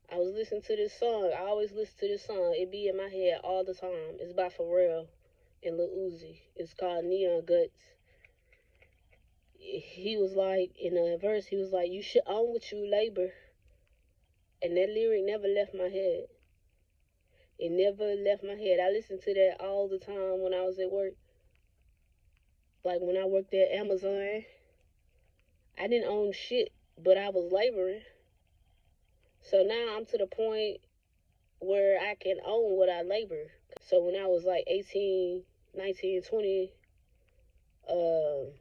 I was listening to this song. I always listen to this song. It be in my head all the time. It's by Pharrell and Lil Uzi. It's called Neon Guts. He was like, in a verse, he was like, you should own what you labor. And that lyric never left my head. It never left my head. I listened to that all the time when I was at work. Like when I worked at Amazon, I didn't own shit, but I was laboring. So now I'm to the point where I can own what I labor. So when I was like 18, 19, 20, uh,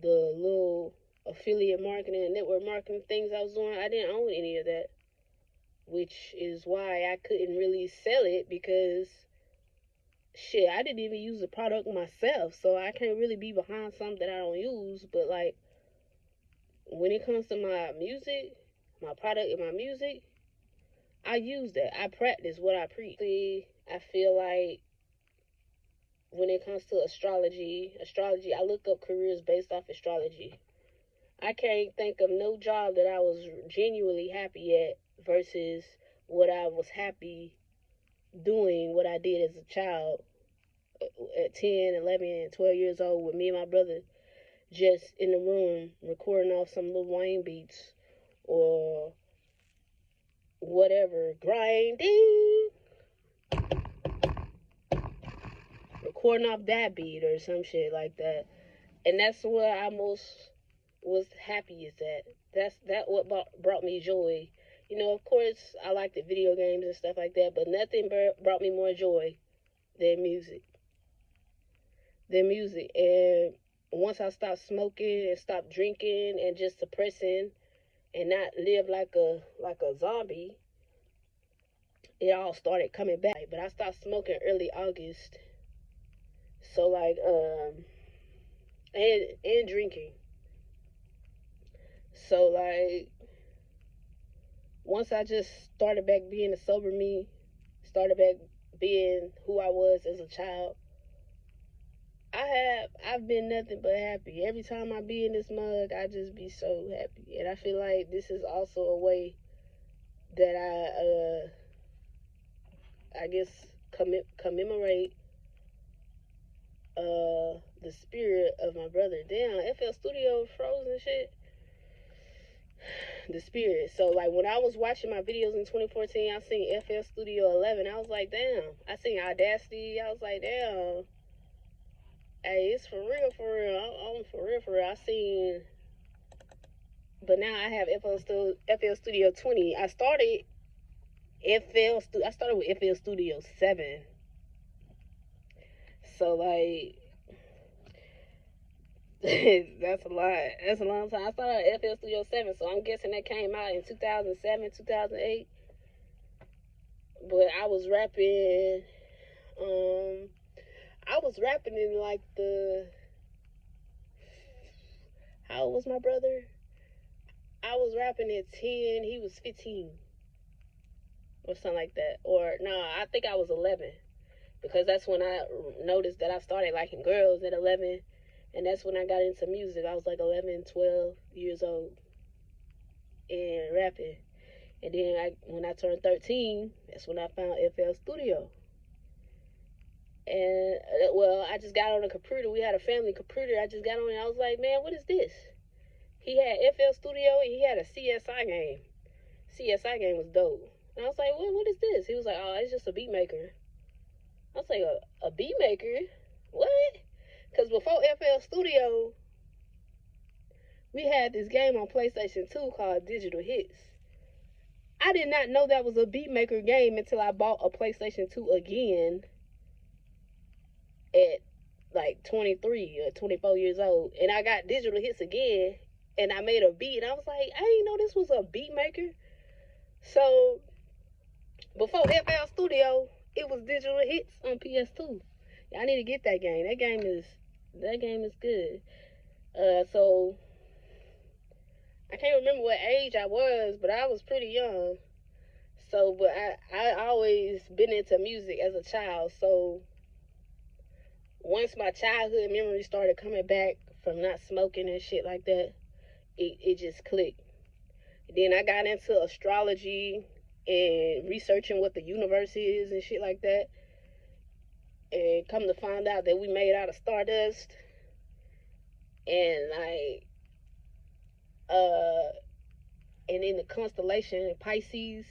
the little affiliate marketing and network marketing things I was doing, I didn't own any of that, which is why I couldn't really sell it because shit, I didn't even use the product myself, so I can't really be behind something that I don't use. But like when it comes to my music, my product and my music, I use that. I practice what I preach. I feel like when it comes to astrology, I look up careers based off astrology. I can't think of no job that I was genuinely happy at versus what I was happy doing, what I did as a child at 10, 11, 12 years old with me and my brother just in the room recording off some Lil Wayne beats or whatever, grinding, recording off that beat or some shit like that. And that's what I most was happiest at. That what brought me joy. You know, of course, I like the video games and stuff like that, but nothing brought me more joy than music. And once I stopped smoking and stopped drinking and just suppressing and not live like a zombie, it all started coming back. But I stopped smoking early August. So like and drinking. So like once I just started back being a sober me, started back being who I was as a child, I've been nothing but happy. Every time I be in this mug, I just be so happy. And I feel like this is also a way that I guess commemorate the spirit of my brother. Damn, FL Studio froze and shit. The spirit. So like when I was watching my videos in 2014, I seen FL Studio 11. I was like, damn. I seen Audacity. I was like, damn. Hey, it's for real, for real. I'm for real, for real. I seen, but now I have FL Studio 20. I started with FL Studio 7. So like that's a lot. That's a long time. I started at FL Studio 7, so I'm guessing that came out in 2007, 2008. But um I was rapping in like the, how old was my brother? I was rapping at 10, he was 15 or something like that. Or no, I think I was 11 because that's when I noticed that I started liking girls at 11, and that's when I got into music. I was like 11, 12 years old and rapping. And then when I turned 13, that's when I found FL Studio. And well, I just got on a computer. We had a family computer. I just got on it. I was like, man, what is this? He had FL Studio and he had a CSI game. CSI game was dope. And I was like, what is this? He was like, oh, it's just a beat maker. I was like, a beat maker? What? Because before FL Studio, we had this game on PlayStation 2 called Digital Hits. I did not know that was a beat maker game until I bought a PlayStation 2 again at like 23 or 24 years old. And I got Digital Hits again and I made a beat. And I was like, I didn't know this was a beat maker. So before FL Studio, it was Digital Hits on PS2. I need to get that game. That game is good. So I can't remember what age I was, but I was pretty young. So, but I always been into music as a child. So once my childhood memories started coming back from not smoking and shit like that, it just clicked. Then I got into astrology and researching what the universe is and shit like that. And come to find out that we made out of stardust. And like, and in the constellation Pisces,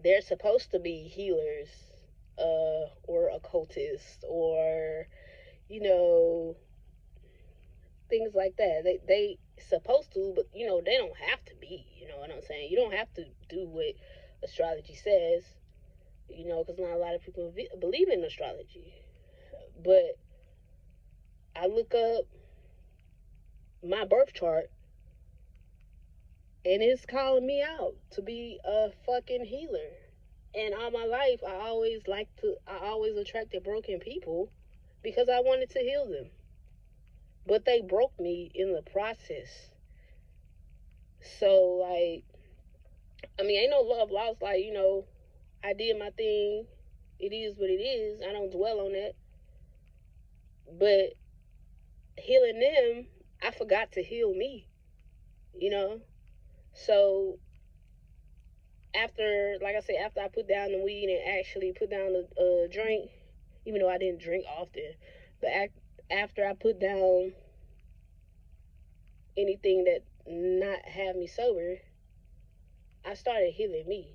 they're supposed to be healers, or occultists, or, you know, things like that. They supposed to, but they don't have to be. You know what I'm saying? You don't have to do what astrology says. Because not a lot of people believe in astrology. But I look up my birth chart, and it's calling me out to be a fucking healer. And all my life, I always attracted broken people because I wanted to heal them. But they broke me in the process. So, like, I mean, ain't no love lost. Like, I did my thing. It is what it is. I don't dwell on that. But healing them, I forgot to heal me. So after, like I said, after I put down the weed and actually put down the drink, even though I didn't drink often, but after I put down anything that not have me sober, I started healing me.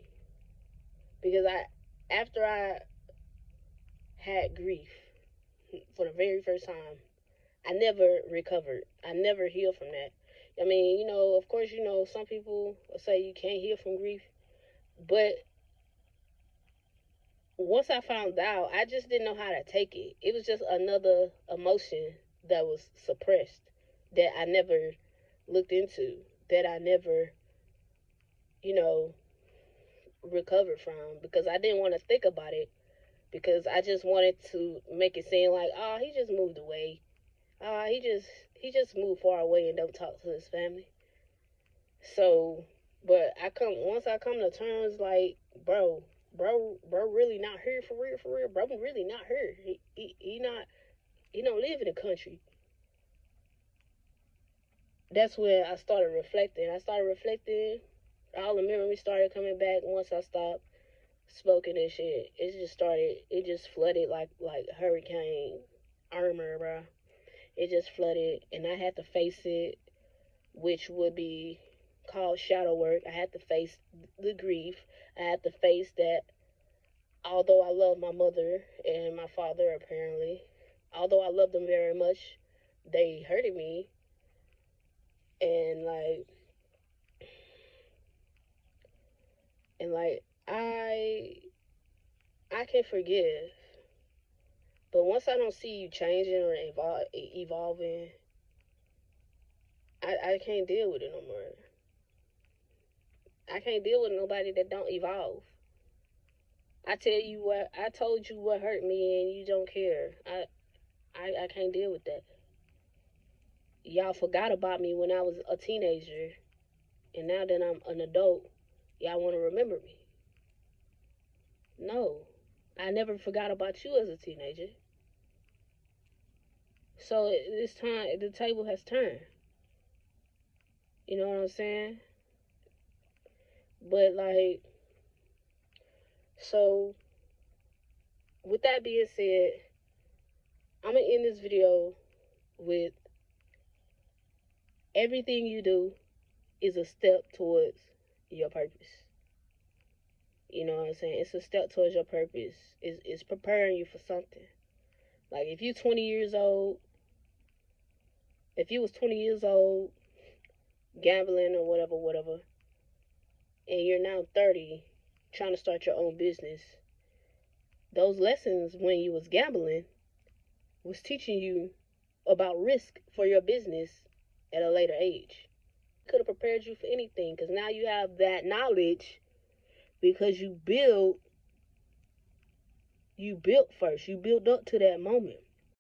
Because after I had grief for the very first time, I never recovered. I never healed from that. I mean, of course, some people say you can't heal from grief. But once I found out, I just didn't know how to take it. It was just another emotion that was suppressed, that I never looked into, that I never, recovered from, because I didn't want to think about it, because I just wanted to make it seem like, oh, he just moved away. He just moved far away and don't talk to his family. So, but once I come to terms, like, bro really not here for real. Bro really not here. He don't live in the country. That's when I started reflecting. All the memories started coming back once I stopped smoking and shit. It just flooded like Hurricane Irma, bro. It just flooded, and I had to face it, which would be called shadow work. I had to face the grief. I had to face that, although I love my mother and my father, apparently, although I love them very much, they hurted me. And I can forgive, but once I don't see you changing or evolving, I can't deal with it no more. I can't deal with nobody that don't evolve. I told you what hurt me, and you don't care. I can't deal with that. Y'all forgot about me when I was a teenager, and now that I'm an adult, y'all want to remember me. No, I never forgot about you as a teenager. So this time, the table has turned. You know what I'm saying? But so with that being said, I'm gonna end this video with everything you do is a step towards your purpose. You know what I'm saying? It's a step towards your purpose. It's preparing you for something. Like, if you was 20 years old, gambling or whatever, and you're now 30, trying to start your own business, those lessons when you was gambling was teaching you about risk for your business at a later age. Could have prepared you for anything, because now you have that knowledge, because you built first. You built up to that moment.